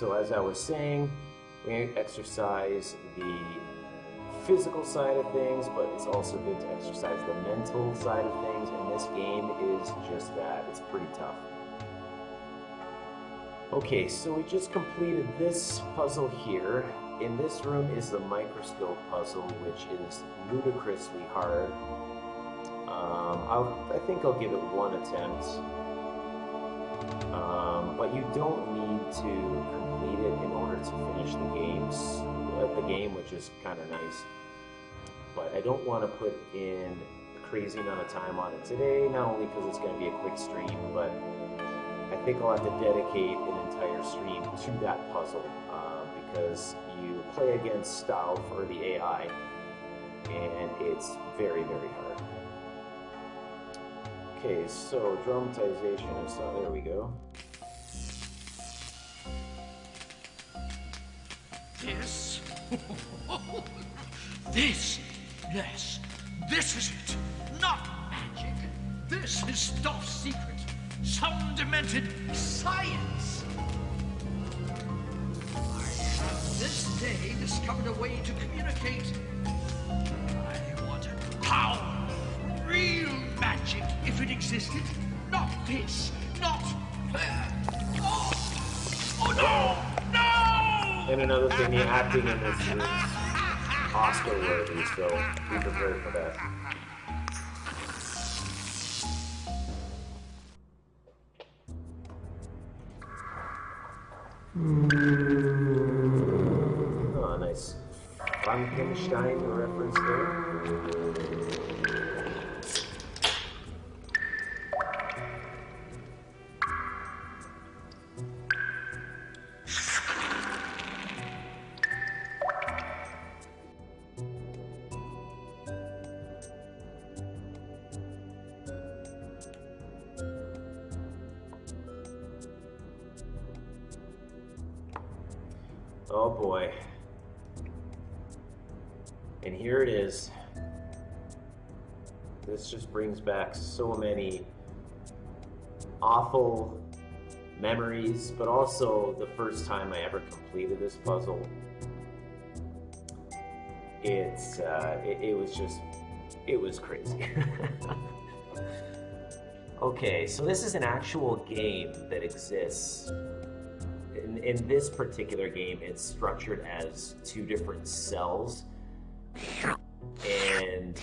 So as I was saying, we exercise the physical side of things, but it's also good to exercise the mental side of things, and this game is just that. It's pretty tough. Okay, so we just completed this puzzle here. In this room is the Microscope Puzzle, which is ludicrously hard. I think I'll give it one attempt. But you don't need to complete it in order to finish the game, which is kind of nice. But I don't want to put in a crazy amount of time on it today, not only because it's going to be a quick stream, but I think I'll have to dedicate an entire stream to that puzzle, because you play against Stauf, or the AI, and it's very, very hard. Okay, so dramatization, so there we go. This? This? Yes, this is it. Not magic. This is Stauf's secret. Some demented science. I have this day discovered a way to communicate. I want power. Real magic, if it existed. Not this. Not... Oh no! No! And another thing, the acting in this is Oscar-worthy, so be prepared for that. Oh, nice Frankenstein reference there. Oh boy. And here it is. This just brings back so many awful memories, but also the first time I ever completed this puzzle. It was crazy. Okay, so this is an actual game that exists. In this particular game, it's structured as two different cells, and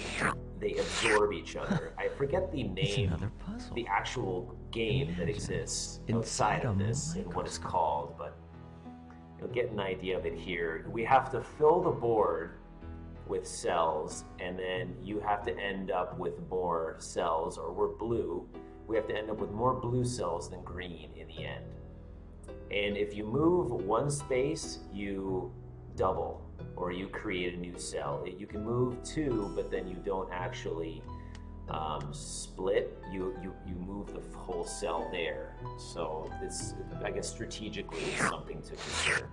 they absorb each other. I forget the name, the actual game that exists outside of this and what it's called, but you'll get an idea of it here. We have to fill the board with cells, and then you have to end up with more cells, or we're blue. We have to end up with more blue cells than green in the end. And if you move one space, you double, or you create a new cell. You can move two, but then you don't actually split. You move the whole cell there. So it's, I guess, strategically, it's something to consider.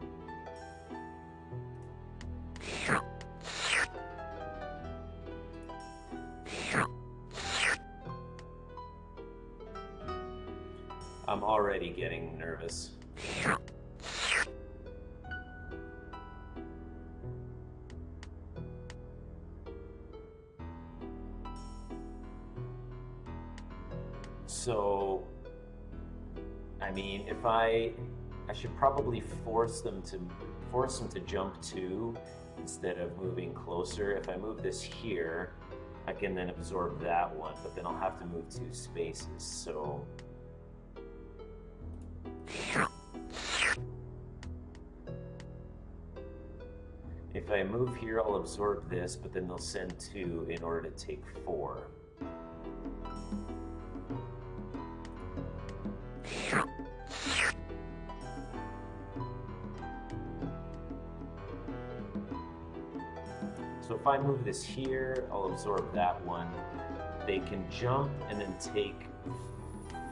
I'm already getting nervous. So, I mean, if I should probably force them to jump two instead of moving closer. If I move this here, I can then absorb that one, but then I'll have to move two spaces. So. If I move here, I'll absorb this, but then they'll send two in order to take four. So if I move this here, I'll absorb that one. They can jump and then take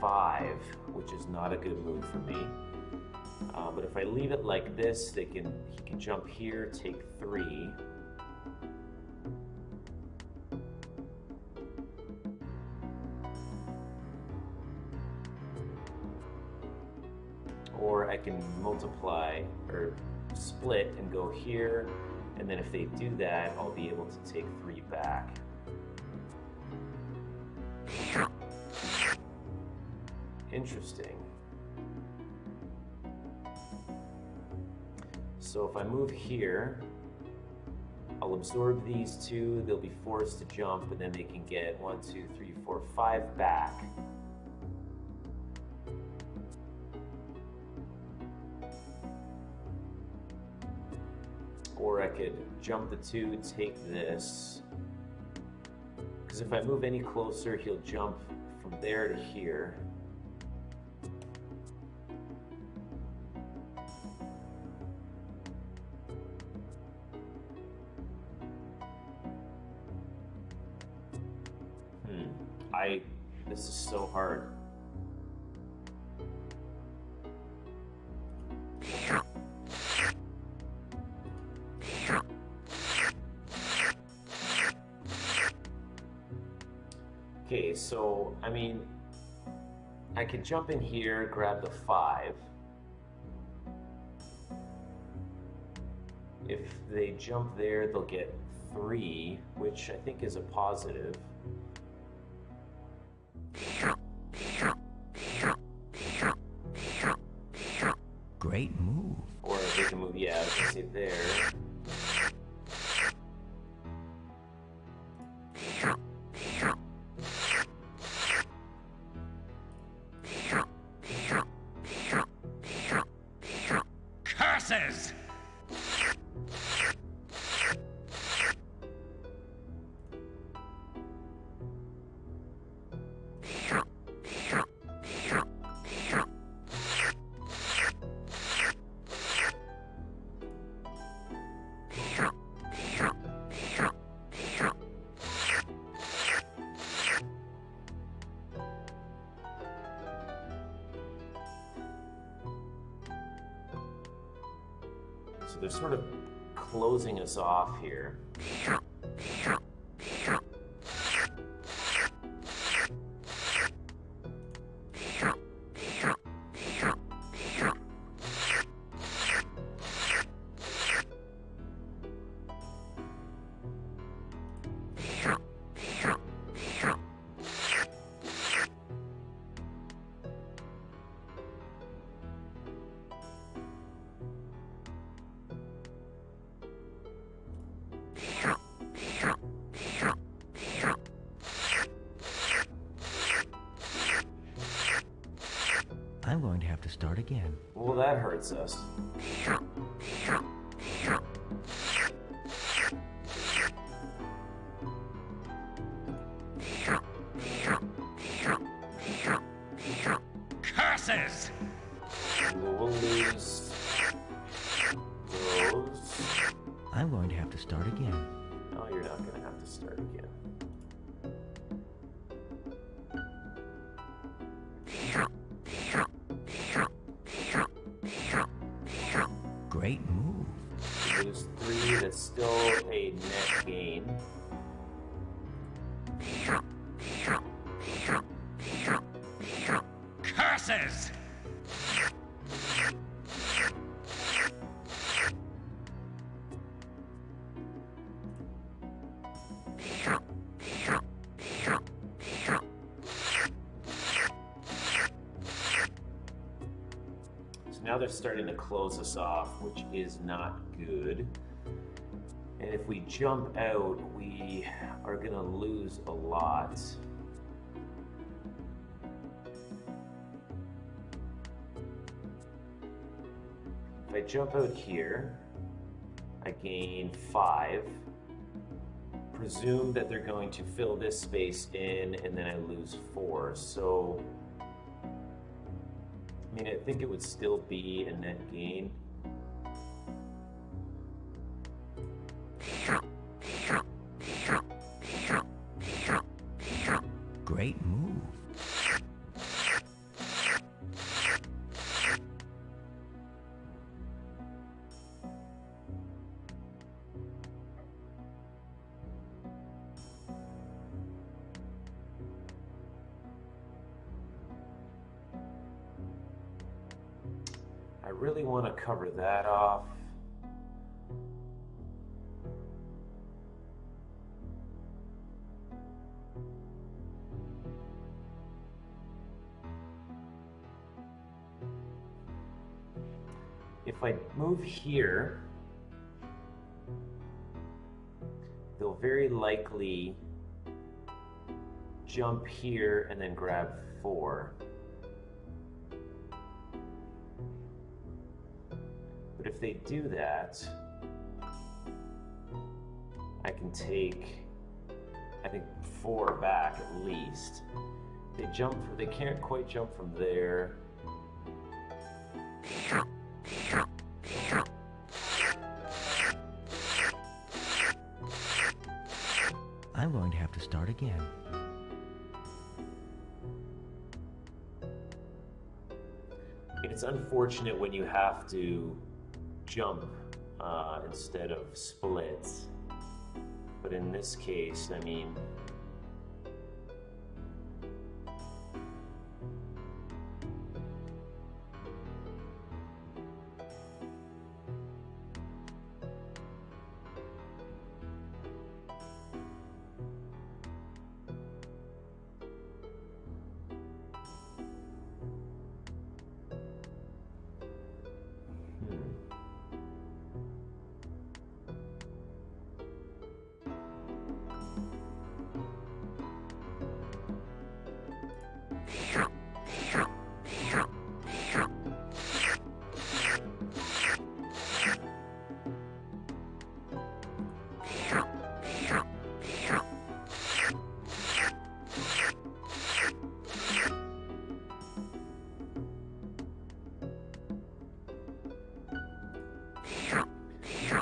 5, which is not a good move for me. But if I leave it like this, he can jump here, take 3. Or I can multiply or split and go here, and then if they do that, I'll be able to take 3 back. Interesting. So if I move here, I'll absorb these 2, they'll be forced to jump, and then they can get 1, 2, 3, 4, 5 back. Or I could jump the 2, take this. Because if I move any closer, he'll jump from there to here. This is so hard. Okay, so, I mean, I could jump in here, grab the 5. If they jump there, they'll get 3, which I think is a positive. Great move. Or they can move, yeah, I was gonna say there. Curses! So they're sort of closing us off here. I'm going to have to start again. Well, that hurts us. Curses! We'll lose those. I'm going to have to start again. No, you're not going to have to start again. Great move. Lose 3, that's still a net gain. Curses! So now they're starting to close us off, which is not good. And if we jump out, we are going to lose a lot. If I jump out here, I gain 5. Presume that they're going to fill this space in, and then I lose 4. So, I mean, I think it would still be a net gain. Great move. I really want to cover that off. If I move here, they'll very likely jump here and then grab 4. But if they do that, I can take, I think, 4 back at least. They can't quite jump from there. I'm going to have to start again. It's unfortunate when you have to jump instead of split. But in this case, I mean,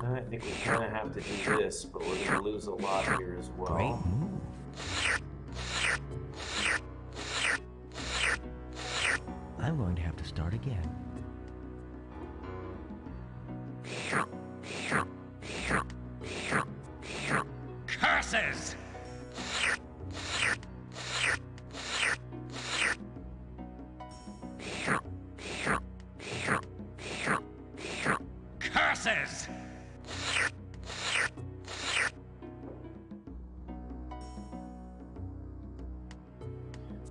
I think we kind of have to do this, but we're going to lose a lot here as well. Great move. I'm going to have to start again. Curses! Curses!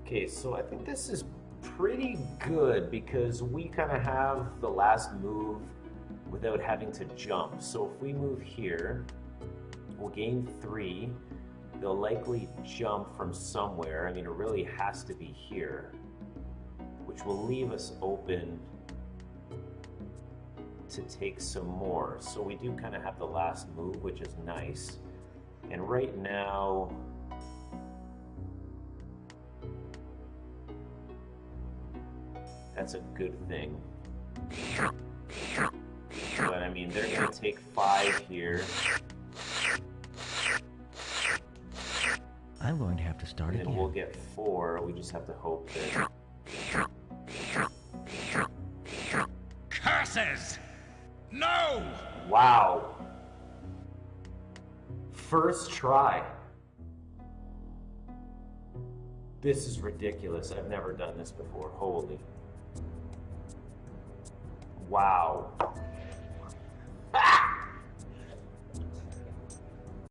Okay, so I think this is pretty good because we kind of have the last move without having to jump. So if we move here, we'll gain 3. They'll likely jump from somewhere. I mean, it really has to be here, which will leave us open to take some more. So we do kind of have the last move, which is nice. And right now, that's a good thing. But I mean, they're going to take 5 here. I'm going to have to start again. And we'll get 4. We just have to hope that... Curses! No! Wow. First try. This is ridiculous. I've never done this before. Holy. Wow.